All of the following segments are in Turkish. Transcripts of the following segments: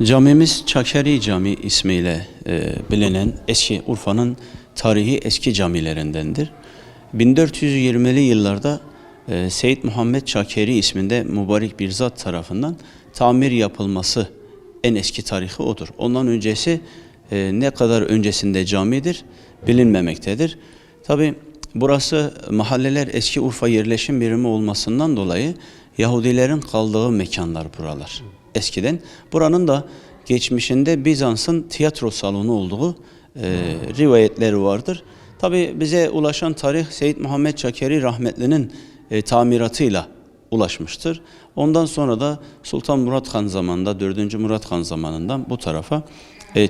Camimiz Çakeri Cami ismiyle bilinen eski Urfa'nın tarihi eski camilerindendir. 1420'li yıllarda Seyyid Muhammed Çakeri isminde mübarek bir zat tarafından tamir yapılması en eski tarihi odur. Ondan öncesi ne kadar öncesinde camidir bilinmemektedir. Tabi burası mahalleler eski Urfa yerleşim birimi olmasından dolayı Yahudilerin kaldığı mekanlar buralar. Eskiden buranın da geçmişinde Bizans'ın tiyatro salonu olduğu rivayetleri vardır. Tabi bize ulaşan tarih Seyyid Muhammed Çakeri rahmetlinin tamiratıyla ulaşmıştır. Ondan sonra da Sultan Murat Han zamanında, 4. Murat Han zamanından bu tarafa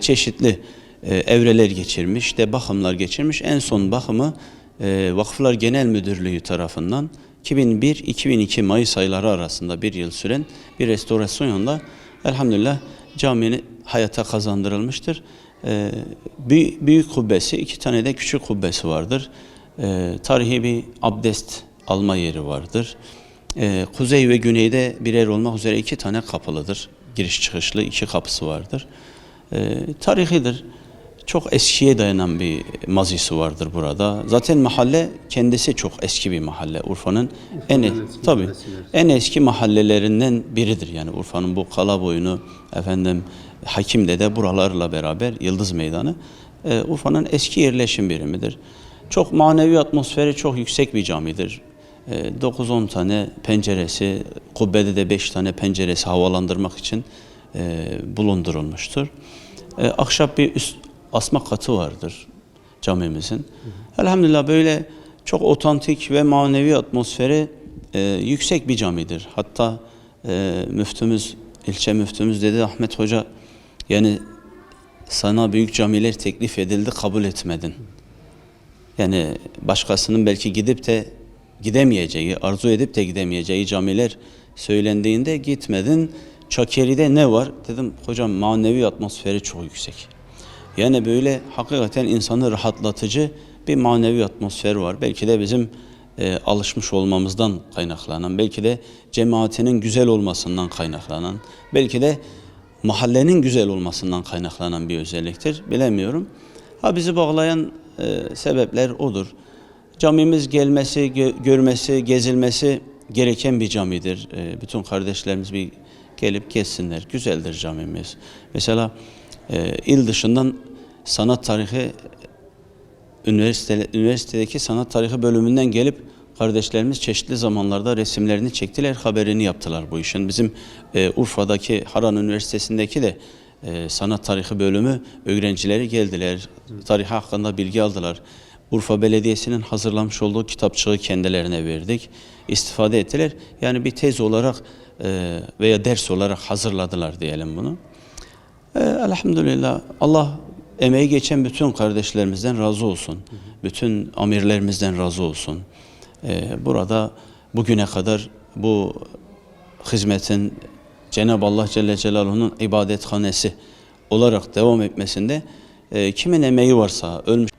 çeşitli evreler geçirmiş, bakımlar geçirmiş. En son bakımı Vakıflar Genel Müdürlüğü tarafından 2001-2002 Mayıs ayları arasında bir yıl süren bir restorasyonla elhamdülillah caminin hayata kazandırılmıştır. Büyük kubbesi, 2 tane de küçük kubbesi vardır. Tarihi bir abdest alma yeri vardır. Kuzey ve güneyde birer olmak üzere 2 tane kapılıdır. Giriş çıkışlı 2 kapısı vardır. Tarihidir. Çok eskiye dayanan bir mazisi vardır burada. Zaten mahalle kendisi çok eski bir mahalle. Urfa'nın en eski mahallelerinden biridir. Yani Urfa'nın bu Kalaboyunu, Hakimdede buralarla beraber Yıldız Meydanı Urfa'nın eski yerleşim birimidir. Çok manevi atmosferi çok yüksek bir camidir. 9-10 tane penceresi, kubbede de 5 tane penceresi havalandırmak için bulundurulmuştur. Ahşap bir üst asma katı vardır camimizin. Elhamdülillah böyle çok otantik ve manevi atmosferi yüksek bir camidir. Hatta ilçe müftümüz dedi, Ahmet Hoca, yani sana büyük camiler teklif edildi, kabul etmedin. Yani başkasının belki gidip de gidemeyeceği, arzu edip de gidemeyeceği camiler söylendiğinde gitmedin. Çakeri'de ne var? Dedim hocam, manevi atmosferi çok yüksek. Yani böyle hakikaten insanı rahatlatıcı bir manevi atmosfer var. Belki de bizim alışmış olmamızdan kaynaklanan, belki de cemaatinin güzel olmasından kaynaklanan, belki de mahallenin güzel olmasından kaynaklanan bir özelliktir. Bilemiyorum. Bizi bağlayan sebepler odur. Camimiz gelmesi, görmesi, gezilmesi gereken bir camidir. Bütün kardeşlerimiz bir gelip gezsinler. Güzeldir camimiz. Mesela il dışından sanat tarihi üniversitedeki sanat tarihi bölümünden gelip kardeşlerimiz çeşitli zamanlarda resimlerini çektiler, haberini yaptılar bu işin. Bizim Urfa'daki Harran Üniversitesi'ndeki de sanat tarihi bölümü öğrencileri geldiler, tarih hakkında bilgi aldılar. Urfa Belediyesi'nin hazırlamış olduğu kitapçığı kendilerine verdik, istifade ettiler. Yani bir tez olarak veya ders olarak hazırladılar diyelim bunu. Elhamdülillah, Allah emeği geçen bütün kardeşlerimizden razı olsun. Bütün amirlerimizden razı olsun. Burada bugüne kadar bu hizmetin Cenab-ı Allah Celle Celaluhu'nun ibadethanesi olarak devam etmesinde kimin emeği varsa, ölmüş